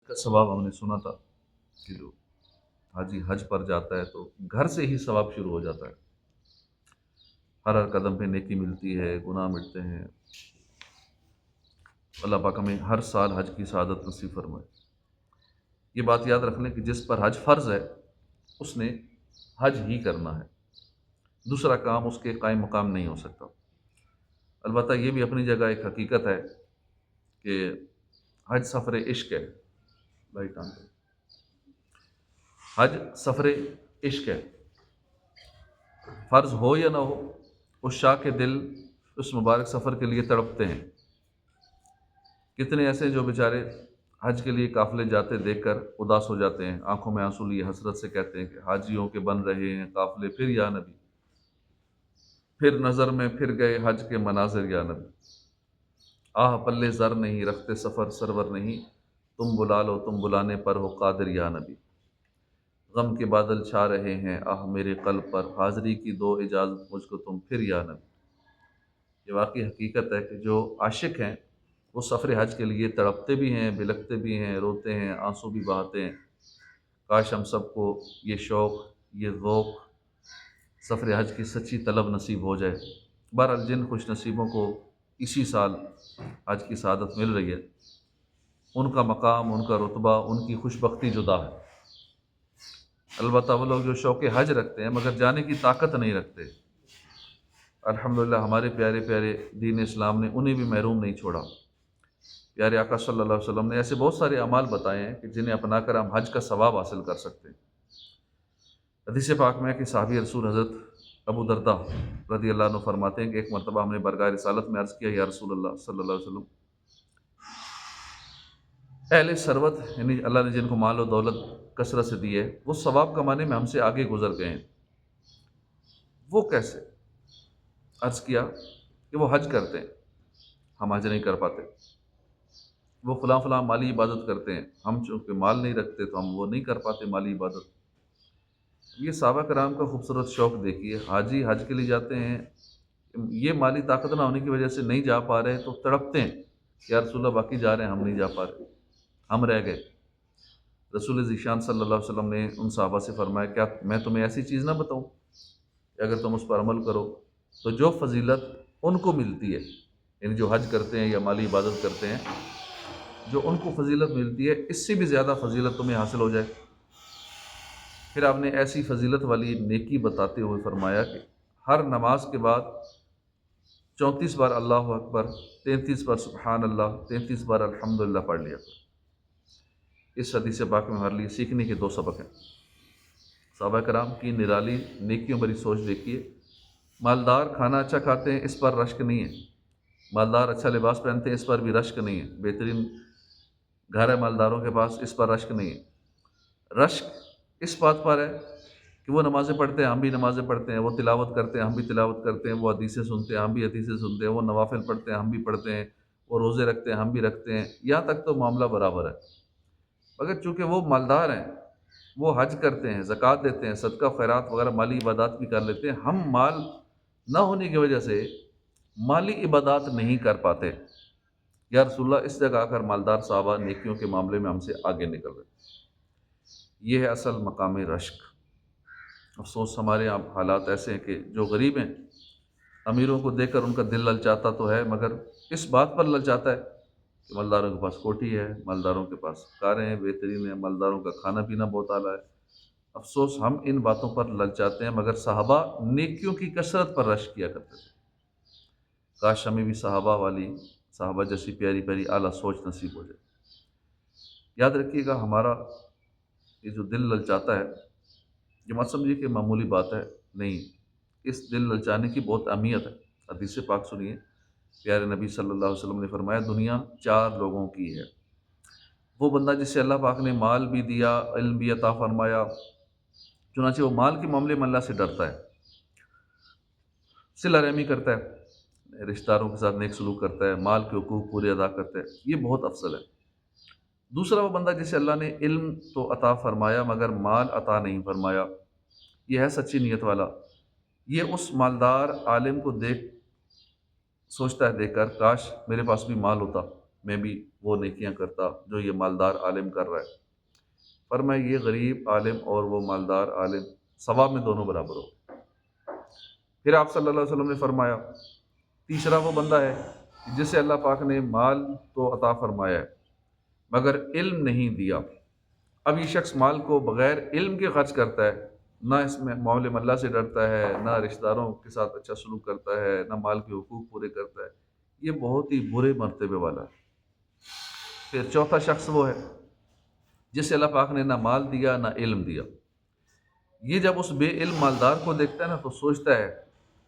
کا ثواب ہم نے سنا تھا کہ جو حاجی حج پر جاتا ہے تو گھر سے ہی ثواب شروع ہو جاتا ہے، ہر ہر قدم پہ نیکی ملتی ہے، گناہ مٹتے ہیں۔ اللہ پاک ہمیں ہر سال حج کی سعادت نصیب فرمائے۔ یہ بات یاد رکھ لیں کہ جس پر حج فرض ہے اس نے حج ہی کرنا ہے، دوسرا کام اس کے قائم مقام نہیں ہو سکتا۔ البتہ یہ بھی اپنی جگہ ایک حقیقت ہے کہ حج سفر عشق ہے۔ لائٹ آن کریں۔ حج سفر عشق ہے، فرض ہو یا نہ ہو، اس شاہ کے دل اس مبارک سفر کے لیے تڑپتے ہیں۔ کتنے ایسے ہیں جو بیچارے حج کے لیے قافلے جاتے دیکھ کر اداس ہو جاتے ہیں، آنکھوں میں آنسو لیے حسرت سے کہتے ہیں کہ حاجیوں کے بن رہے ہیں قافلے پھر یا نبی، پھر نظر میں پھر گئے حج کے مناظر یا نبی، آہ پلے زر نہیں رکھتے سفر سرور نہیں، تم بلا لو تم بلانے پر ہو قادر یا نبی، غم کے بادل چھا رہے ہیں آہ میرے قلب پر، حاضری کی دو اجازت مجھ کو تم پھر یا نبی۔ یہ واقعی حقیقت ہے کہ جو عاشق ہیں وہ سفر حج کے لیے تڑپتے بھی ہیں، بلکتے بھی ہیں، روتے ہیں، آنسو بھی بہاتے ہیں۔ کاش ہم سب کو یہ شوق، یہ ذوق سفر حج کی سچی طلب نصیب ہو جائے۔ بہرحال جن خوش نصیبوں کو اسی سال حج کی سعادت مل رہی ہے، ان کا مقام، ان کا رتبہ، ان کی خوش بختی جدا ہے۔ البتہ وہ لوگ جو شوق حج رکھتے ہیں مگر جانے کی طاقت نہیں رکھتے، الحمدللہ ہمارے پیارے پیارے دین اسلام نے انہیں بھی محروم نہیں چھوڑا۔ پیارے آقا صلی اللہ علیہ وسلم نے ایسے بہت سارے اعمال بتائے ہیں کہ جنہیں اپنا کر ہم حج کا ثواب حاصل کر سکتے ہیں۔ حدیث پاک میں کہ صحابی رسول حضرت ابو درداء رضی اللہ عنہ فرماتے ہیں کہ ایک مرتبہ ہم نے برگاہ رسالت میں عرض کیا، یا رسول اللہ صلی اللہ علیہ وسلم، اہل ثروت یعنی اللہ نے جن کو مال و دولت کثرت سے دی ہے وہ ثواب کمانے میں ہم سے آگے گزر گئے ہیں، وہ کیسے؟ عرض کیا کہ وہ حج کرتے ہیں، ہم حج نہیں کر پاتے، وہ فلاں فلاں مالی عبادت کرتے ہیں، ہم چونکہ مال نہیں رکھتے تو ہم وہ نہیں کر پاتے مالی عبادت۔ یہ صحابہ کرام کا خوبصورت شوق دیکھیے، حاجی حج کے لیے جاتے ہیں، یہ مالی طاقت نہ ہونے کی وجہ سے نہیں جا پا رہے تو تڑپتے ہیں کہ یا رسول اللہ باقی جا رہے ہیں ہم نہیں جا پا رہے، ہم رہ گئے۔ رسول ذیشان صلی اللہ علیہ وسلم نے ان صحابہ سے فرمایا، کیا میں تمہیں ایسی چیز نہ بتاؤں کہ اگر تم اس پر عمل کرو تو جو فضیلت ان کو ملتی ہے، یعنی جو حج کرتے ہیں یا مالی عبادت کرتے ہیں، جو ان کو فضیلت ملتی ہے اس سے بھی زیادہ فضیلت تمہیں حاصل ہو جائے۔ پھر آپ نے ایسی فضیلت والی نیکی بتاتے ہوئے فرمایا کہ ہر نماز کے بعد 34 بار اللہ اکبر، 33 بار سبحان اللہ، 33 بار الحمدللہ پڑھ لیا کرو۔ اس حدیث پاک میں ہمارے لیے سیکھنے کے دو سبق ہیں۔ صحابہ کرام کی نرالی نیکیوں بھری سوچ دیکھیے۔ مالدار کھانا اچھا کھاتے ہیں اس پر رشک نہیں ہے، مالدار اچھا لباس پہنتے ہیں اس پر بھی رشک نہیں ہے، بہترین گھر ہے مالداروں کے پاس اس پر رشک نہیں ہے۔ رشک اس بات پر ہے کہ وہ نمازیں پڑھتے ہیں ہم بھی نمازیں پڑھتے ہیں، وہ تلاوت کرتے ہیں ہم بھی تلاوت کرتے ہیں، وہ حدیثیں سنتے ہیں ہم بھی حدیثیں سنتے ہیں، وہ نوافل پڑھتے ہیں ہم بھی پڑھتے ہیں، وہ روزے رکھتے ہیں ہم بھی رکھتے ہیں، یہاں تک تو معاملہ برابر ہے۔ مگر چونکہ وہ مالدار ہیں، وہ حج کرتے ہیں، زکوٰۃ دیتے ہیں، صدقہ خیرات وغیرہ مالی عبادات بھی کر لیتے ہیں، ہم مال نہ ہونے کی وجہ سے مالی عبادات نہیں کر پاتے۔ یا رسول اللہ اس جگہ آ کر مالدار صحابہ نیکیوں کے معاملے میں ہم سے آگے نکل رہے۔ یہ ہے اصل مقام رشک۔ افسوس ہمارے یہاں حالات ایسے ہیں کہ جو غریب ہیں، امیروں کو دیکھ کر ان کا دل للچاتا تو ہے مگر اس بات پر للچاتا ہے کہ مالداروں کے پاس کوٹھی ہے، مالداروں کے پاس کاریں ہیں بہترین ہیں، مالداروں کا کھانا پینا بہت اعلیٰ ہے۔ افسوس ہم ان باتوں پر للچاتے ہیں مگر صحابہ نیکیوں کی کثرت پر رشک کیا کرتے تھے۔ کاش ہمیں بھی صحابہ جیسی پیاری پیاری اعلیٰ سوچ نصیب ہو جائے۔ یاد رکھیے گا ہمارا یہ جو دل للچاتا ہے، یہ مت سمجھیے کہ معمولی بات ہے، نہیں، اس دل للچانے کی بہت اہمیت ہے۔ حدیث پاک سنیے، پیارے نبی صلی اللہ علیہ وسلم نے فرمایا دنیا 4 لوگوں کی ہے، وہ بندہ جسے اللہ پاک نے مال بھی دیا، علم بھی عطا فرمایا، چنانچہ وہ مال کے معاملے میں اللہ سے ڈرتا ہے، صلہ رحمی کرتا ہے، رشتہ داروں کے ساتھ نیک سلوک کرتا ہے، مال کے حقوق پورے ادا کرتا ہے، یہ بہت افضل ہے۔ دوسرا وہ بندہ جسے اللہ نے علم تو عطا فرمایا مگر مال عطا نہیں فرمایا، یہ ہے سچی نیت والا، یہ اس مالدار عالم کو سوچتا ہے دیکھ کر کاش میرے پاس بھی مال ہوتا، میں بھی وہ نیکیاں کرتا جو یہ مالدار عالم کر رہا ہے۔ فرمایا یہ غریب عالم اور وہ مالدار عالم ثواب میں دونوں برابر ہو۔ پھر آپ صلی اللہ علیہ وسلم نے فرمایا تیسرا وہ بندہ ہے جسے اللہ پاک نے مال تو عطا فرمایا ہے مگر علم نہیں دیا۔ اب یہ شخص مال کو بغیر علم کے خرچ کرتا ہے، نہ اس میں معاملے میں اللہ سے ڈرتا ہے، نہ رشتہ داروں کے ساتھ اچھا سلوک کرتا ہے، نہ مال کے حقوق پورے کرتا ہے، یہ بہت ہی برے مرتبے والا ہے۔ پھر چوتھا شخص وہ ہے جسے اللہ پاک نے نہ مال دیا نہ علم دیا۔ یہ جب اس بے علم مالدار کو دیکھتا ہے نا تو سوچتا ہے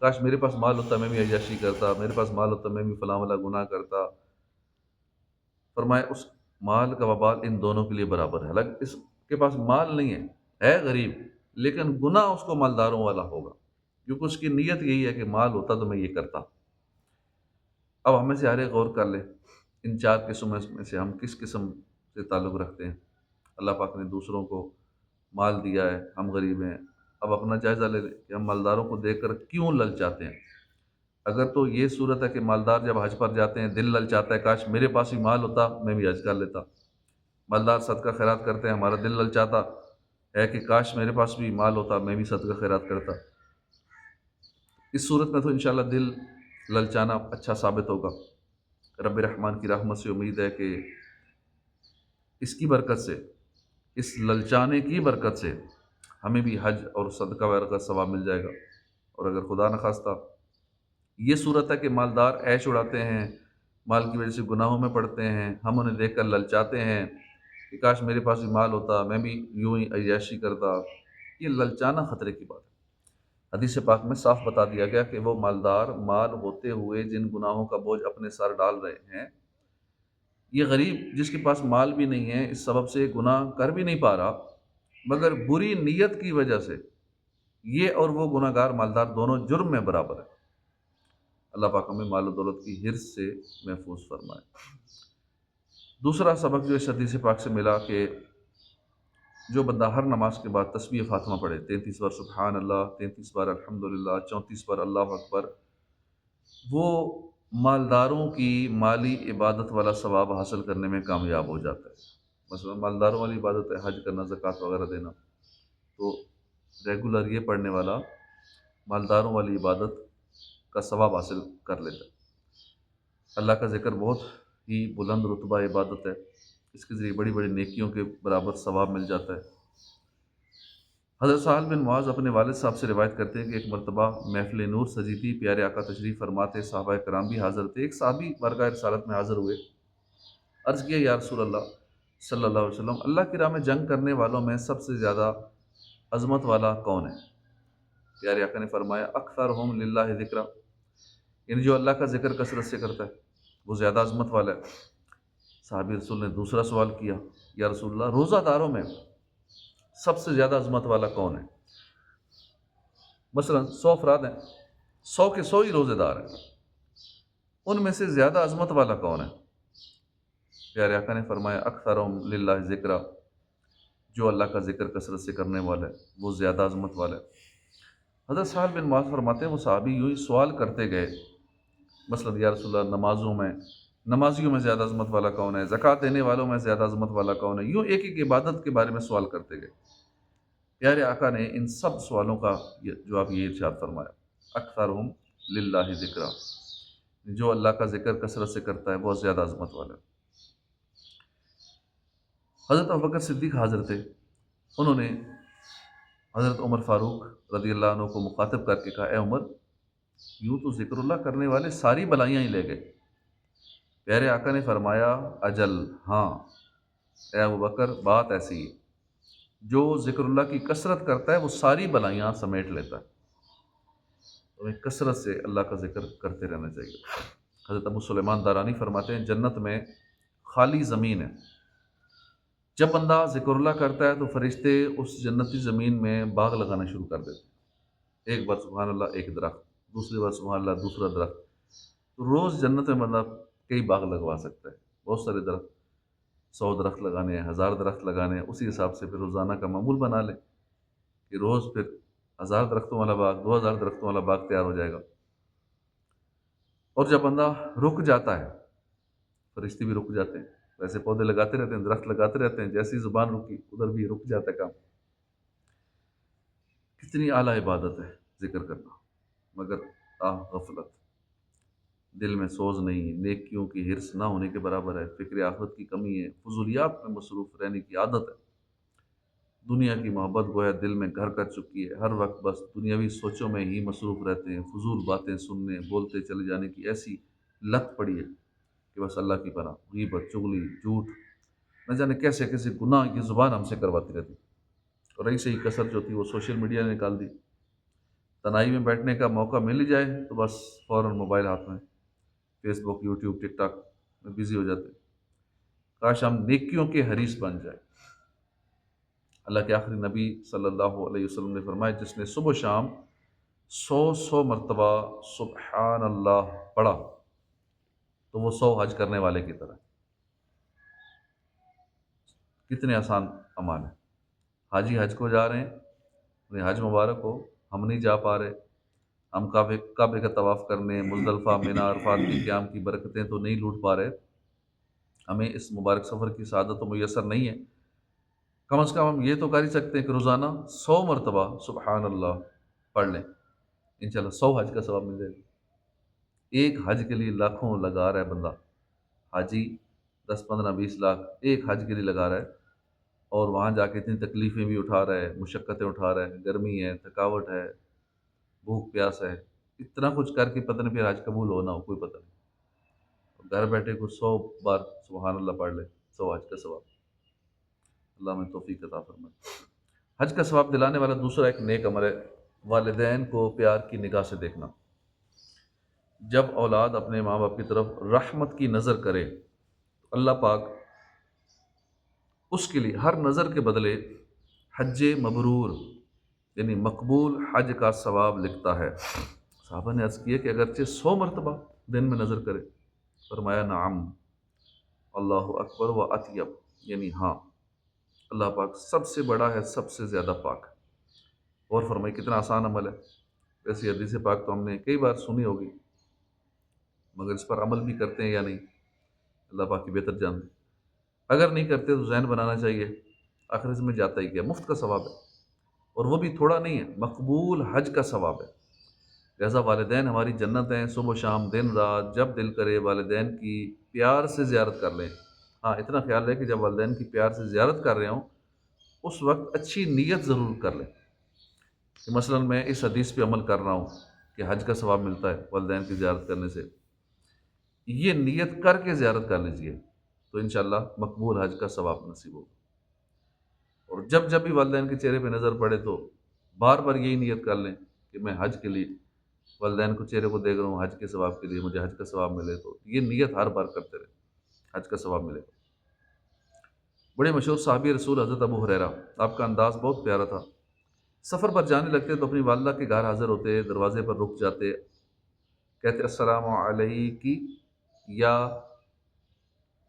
کاش میرے پاس مال ہوتا میں بھی عیاشی کرتا، میرے پاس مال ہوتا میں بھی فلاں والا گناہ کرتا۔ فرمایا اس مال کا وبال ان دونوں کے لیے برابر ہے۔ حالانکہ اس کے پاس مال نہیں ہے غریب، لیکن گناہ اس کو مالداروں والا ہوگا، کیونکہ اس کی نیت یہی ہے کہ مال ہوتا تو میں یہ کرتا۔ اب ہمیں سے ہر ایک غور کر لے ان چار قسموں میں سے ہم کس قسم سے تعلق رکھتے ہیں۔ اللہ پاک نے دوسروں کو مال دیا ہے، ہم غریب ہیں۔ اب اپنا جائزہ لے لیں کہ ہم مالداروں کو دیکھ کر کیوں للچاتے ہیں۔ اگر تو یہ صورت ہے کہ مالدار جب حج پر جاتے ہیں دل للچاتا ہے کاش میرے پاس بھی مال ہوتا میں بھی حج کر لیتا۔ مالدار صدقہ خیرات کرتے ہیں، ہمارا دل للچاتا ہے کہ کاش میرے پاس بھی مال ہوتا میں بھی صدقہ خیرات کرتا۔ اس صورت میں تو انشاءاللہ دل للچانا اچھا ثابت ہوگا۔ رب رحمان کی رحمت سے امید ہے کہ اس کی برکت سے، اس للچانے کی برکت سے ہمیں بھی حج اور صدقہ وغیرہ کا ثواب مل جائے گا۔ اور اگر خدا نخواستہ یہ صورت ہے کہ مالدار عیش اڑاتے ہیں، مال کی وجہ سے گناہوں میں پڑتے ہیں، ہم انہیں دیکھ کر للچاتے ہیں کہ کاش میرے پاس بھی مال ہوتا میں بھی یوں ہی عیاشی کرتا، یہ للچانا خطرے کی بات ہے۔ حدیث پاک میں صاف بتا دیا گیا کہ وہ مالدار مال ہوتے ہوئے جن گناہوں کا بوجھ اپنے سر ڈال رہے ہیں، یہ غریب جس کے پاس مال بھی نہیں ہے اس سبب سے گناہ کر بھی نہیں پا رہا، مگر بری نیت کی وجہ سے یہ اور وہ گناہ گار مالدار دونوں جرم میں برابر ہے۔ اللہ پاک ہمیں مال و دولت کی حرص سے محفوظ فرمائے۔ دوسرا سبق جو اس حدیث پاک سے ملا کہ جو بندہ ہر نماز کے بعد تسبیح فاطمہ پڑھے، 33 بار سبحان اللہ، 33 بار الحمدللہ، 34 بار اللہ اکبر، وہ مالداروں کی مالی عبادت والا ثواب حاصل کرنے میں کامیاب ہو جاتا ہے۔ مثلا مالداروں والی عبادت ہے حج کرنا، زکوٰۃ وغیرہ دینا، تو ریگولر یہ پڑھنے والا مالداروں والی عبادت کا ثواب حاصل کر لیتا ہے۔ اللہ کا ذکر بہت ہی بلند رتبہ عبادت ہے، اس کے ذریعے بڑی بڑی نیکیوں کے برابر ثواب مل جاتا ہے۔ حضرت سہل بن معاذ اپنے والد صاحب سے روایت کرتے ہیں کہ ایک مرتبہ محفل نور سجی تھی، پیارے آقا تشریف فرماتے، صحابہ کرام بھی حاضر تھے۔ ایک صحابی بارگاہ رسالت میں حاضر ہوئے، عرض کیا یا رسول اللہ صلی اللہ علیہ وسلم، اللہ کی راہ میں جنگ کرنے والوں میں سب سے زیادہ عظمت والا کون ہے؟ پیارے آقا نے فرمایا اکثرہم للہ ذکرہ، یعنی جو اللہ کا ذکر کثرت سے کرتا ہے وہ زیادہ عظمت والا ہے۔ صحابی رسول نے دوسرا سوال کیا یا رسول اللہ روزہ داروں میں سب سے زیادہ عظمت والا کون ہے؟ مثلا 100 افراد ہیں، 100 کے 100 ہی روزے دار ہیں، ان میں سے زیادہ عظمت والا کون ہے؟ پیارے آقا نے فرمایا اکثرہم للہ ذکرہ، جو اللہ کا ذکر کثرت سے کرنے والا ہے وہ زیادہ عظمت والا ہے۔ حضرت سہل بن معاذ فرماتے ہیں وہ صحابی یوں ہی سوال کرتے گئے، مثلا یا رسول اللہ نمازیوں میں زیادہ عظمت والا کون ہے، زکوٰۃ دینے والوں میں زیادہ عظمت والا کون ہے، یوں ایک ایک عبادت کے بارے میں سوال کرتے گئے۔ پیارے آقا نے ان سب سوالوں کا جواب یہ ارشاد فرمایا اکثرہم للہ ذکرہ، جو اللہ کا ذکر کثرت سے کرتا ہے بہت زیادہ عظمت والا ہے۔ حضرت ابوبکر صدیق حاضر تھے، انہوں نے حضرت عمر فاروق رضی اللہ عنہ کو مخاطب کر کے کہا اے عمر، یوں تو ذکر اللہ کرنے والے ساری بلائیاں ہی لے گئے۔ پیارے آقا نے فرمایا اجل ہاں اے ابوبکر، بات ایسی ہے، جو ذکر اللہ کی کثرت کرتا ہے وہ ساری بلائیاں سمیٹ لیتا ہے۔ ہمیں کثرت سے اللہ کا ذکر کرتے رہنا چاہیے۔ حضرت ابو سلیمان دارانی فرماتے ہیں جنت میں خالی زمین ہے، جب بندہ ذکر اللہ کرتا ہے تو فرشتے اس جنتی زمین میں باغ لگانا شروع کر دیتے ہیں۔ ایک بار سبحان اللہ ایک درخت، دوسری بار سبحان اللہ دوسرا درخت، تو روز جنت میں بندہ کئی باغ لگوا سکتا ہے، بہت سارے درخت، 100 درخت لگانے ہیں، 1000 درخت لگانے ہیں، اسی حساب سے پھر روزانہ کا معمول بنا لیں کہ روز پھر 1000 درختوں والا باغ، 2000 درختوں والا باغ تیار ہو جائے گا۔ اور جب بندہ رک جاتا ہے فرشتے بھی رک جاتے ہیں، ویسے پودے لگاتے رہتے ہیں، درخت لگاتے رہتے ہیں، جیسی زبان رکی ادھر بھی رک جاتا ہے کام۔ کتنی اعلیٰ عبادت ہے ذکر کرنا، مگر غفلت، دل میں سوز نہیں، نیکیوں کی حرص نہ ہونے کے برابر ہے، فکر آخرت کی کمی ہے، فضولیات میں مصروف رہنے کی عادت ہے، دنیا کی محبت گویا دل میں گھر کر چکی ہے، ہر وقت بس دنیاوی سوچوں میں ہی مصروف رہتے ہیں، فضول باتیں سننے بولتے چلے جانے کی ایسی لت پڑی ہے کہ بس اللہ کی پناہ، غیبت، چغلی، جھوٹ، نہ جانے کیسے کیسے گناہ کی زبان ہم سے کرواتی رہتی، اور رہی صحیح کثر جو تھی وہ سوشل میڈیا نے نکال دی۔ تنہائی میں بیٹھنے کا موقع مل ہی جائے تو بس فوراً موبائل ہاتھ میں، فیس بک، یوٹیوب، ٹک ٹاک میں بزی ہو جاتے ہیں۔ کاش ہم نیکیوں کے حریص بن جائیں۔ اللہ کے آخری نبی صلی اللہ علیہ وسلم نے فرمایا جس نے صبح و شام 100 مرتبہ سبحان اللہ پڑھا تو وہ 100 حج کرنے والے کی طرح۔ کتنے آسان اعمال ہیں، حاجی حج کو جا رہے ہیں، انہیں حج مبارک ہو، ہم نہیں جا پا رہے، ہم کعبے کا طواف کرنے، مزدلفہ، منی، عرفات کی قیام کی برکتیں تو نہیں لوٹ پا رہے، ہمیں اس مبارک سفر کی سعادت تو میسر نہیں ہے، کم از کم ہم یہ تو کر ہی سکتے ہیں کہ روزانہ 100 مرتبہ سبحان اللہ پڑھ لیں، انشاءاللہ 100 حج کا ثواب مل جائے گا۔ ایک حج کے لیے لاکھوں لگا رہا ہے بندہ، حاجی 10 15 20 لاکھ ایک حج کے لیے لگا رہا ہے، اور وہاں جا کے اتنی تکلیفیں بھی اٹھا رہا ہے، مشقتیں اٹھا رہا ہے، گرمی ہے، تھکاوٹ ہے، بھوک پیاس ہے، اتنا کچھ کر کے پتہ نہیں پھر حج قبول ہونا ہو، کوئی پتہ نہیں، گھر بیٹھے کچھ 100 بار سبحان اللہ پڑھ لے، 100 حج کا ثواب، اللہ میں توفیق عطا فرمائے۔ حج کا ثواب دلانے والا دوسرا ایک نیک عمل ہے والدین کو پیار کی نگاہ سے دیکھنا۔ جب اولاد اپنے ماں باپ کی طرف رحمت کی نظر کرے تو اللہ پاک اس کے لیے ہر نظر کے بدلے حج مبرور یعنی مقبول حج کا ثواب لکھتا ہے۔ صحابہ نے عرض کیا کہ اگرچہ 100 مرتبہ دن میں نظر کرے، فرمایا نعم اللہ اکبر و اطیب، یعنی ہاں اللہ پاک سب سے بڑا ہے، سب سے زیادہ پاک ہے۔ اور فرمائی کتنا آسان عمل ہے، ویسی حدیث پاک تو ہم نے کئی بار سنی ہوگی، مگر اس پر عمل بھی کرتے ہیں یا نہیں اللہ پاک کی بہتر جانتے ہیں۔ اگر نہیں کرتے تو ذہن بنانا چاہیے آخر اس میں جاتا ہی کیا، مفت کا ثواب ہے، اور وہ بھی تھوڑا نہیں ہے، مقبول حج کا ثواب ہے۔ لہٰذا والدین ہماری جنت ہیں، صبح و شام دن رات جب دل کرے والدین کی پیار سے زیارت کر لیں۔ ہاں اتنا خیال رہے کہ جب والدین کی پیار سے زیارت کر رہے ہوں اس وقت اچھی نیت ضرور کر لیں، کہ مثلاً میں اس حدیث پہ عمل کر رہا ہوں کہ حج کا ثواب ملتا ہے والدین کی زیارت کرنے سے، یہ نیت کر کے زیارت کر لیجئے تو انشاءاللہ مقبول حج کا ثواب نصیب ہوگا۔ اور جب جب بھی والدین کے چہرے پہ نظر پڑے تو بار بار یہی نیت کر لیں کہ میں حج کے لیے والدین کو چہرے کو دیکھ رہا ہوں، حج کے ثواب کے لیے مجھے حج کا ثواب ملے، تو یہ نیت ہر بار کرتے رہے، حج کا ثواب ملے گا۔ بڑے مشہور صحابی رسول حضرت ابو ہریرہ، آپ کا انداز بہت پیارا تھا، سفر پر جانے لگتے تو اپنی والدہ کے گھر حاضر ہوتے، دروازے پر رک جاتے، کہتے السلام علیکی یا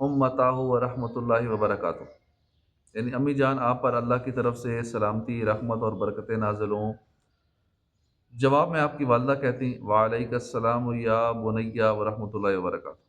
امتہ و رحمۃ اللہ وبرکاتہ، یعنی امی جان آپ پر اللہ کی طرف سے سلامتی، رحمت اور برکتیں نازل ہوں۔ جواب میں آپ کی والدہ کہتی وعلیک السلام یا بنیا ورحمۃ اللہ وبرکاتہ،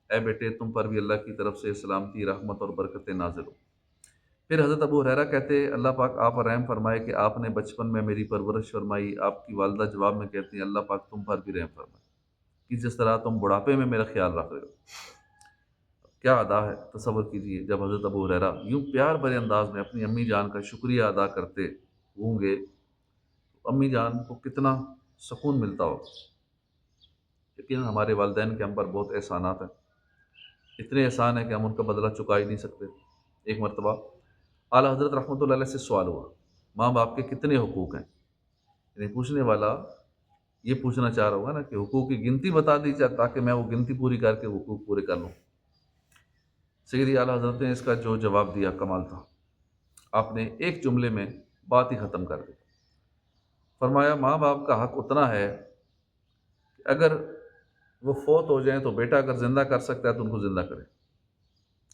اے بیٹے تم پر بھی اللہ کی طرف سے سلامتی، رحمت اور برکتیں نازل ہوں۔ پھر حضرت ابو ہریرہ کہتے اللہ پاک آپ پر رحم فرمائے کہ آپ نے بچپن میں میری پرورش فرمائی۔ آپ کی والدہ جواب میں کہتی ہیں اللہ پاک تم پر بھی رحم فرمائے کہ جس طرح تم بڑھاپے میں میرا خیال رکھ رہے ہو۔ کیا ادا ہے، تصور کیجئے جب حضرت ابو ہریرہ یوں پیار بھرے انداز میں اپنی امی جان کا شکریہ ادا کرتے ہوں گے تو امی جان کو کتنا سکون ملتا ہو۔ لیکن ہمارے والدین کے ہم پر بہت احسانات ہیں، اتنے احسان ہیں کہ ہم ان کا بدلہ چکا ہی نہیں سکتے۔ ایک مرتبہ اعلیٰ حضرت رحمۃ اللہ علیہ سے سوال ہوا ماں باپ کے کتنے حقوق ہیں، یعنی پوچھنے والا یہ پوچھنا چاہ رہا ہوگا نا کہ حقوق کی گنتی بتا دی جائے تاکہ میں وہ گنتی پوری کر کے حقوق پورے کر لوں۔ سیدی اعلیٰ حضرت نے اس کا جو جواب دیا کمال تھا، آپ نے ایک جملے میں بات ہی ختم کر دی۔ فرمایا ماں باپ کا حق اتنا ہے کہ اگر وہ فوت ہو جائیں تو بیٹا اگر زندہ کر سکتا ہے تو ان کو زندہ کرے۔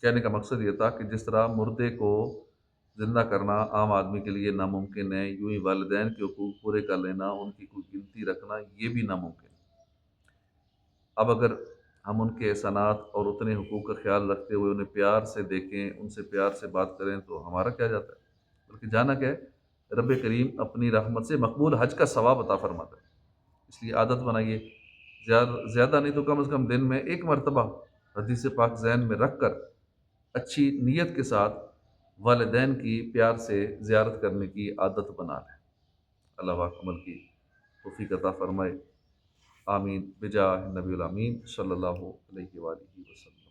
کہنے کا مقصد یہ تھا کہ جس طرح مردے کو زندہ کرنا عام آدمی کے لیے ناممکن ہے، یوں ہی والدین کے حقوق پورے کر لینا، ان کی کوئی گنتی رکھنا، یہ بھی ناممکن ہے۔ اب اگر ہم ان کے احسانات اور اتنے حقوق کا خیال رکھتے ہوئے انہیں پیار سے دیکھیں، ان سے پیار سے بات کریں تو ہمارا کیا جاتا ہے؟ بلکہ جانا کیا ہے، رب کریم اپنی رحمت سے مقبول حج کا ثواب عطا فرماتا ہے۔ اس لیے عادت بنائیے، زیادہ نہیں تو کم از کم دن میں ایک مرتبہ حدیث پاک ذہن میں رکھ کر اچھی نیت کے ساتھ والدین کی پیار سے زیارت کرنے کی عادت بنا لیں۔ اللہ پاک عمل کی توفیق عطا فرمائے، آمین بجاہ نبی الامین صلی اللہ علیہ وآلہ وسلم۔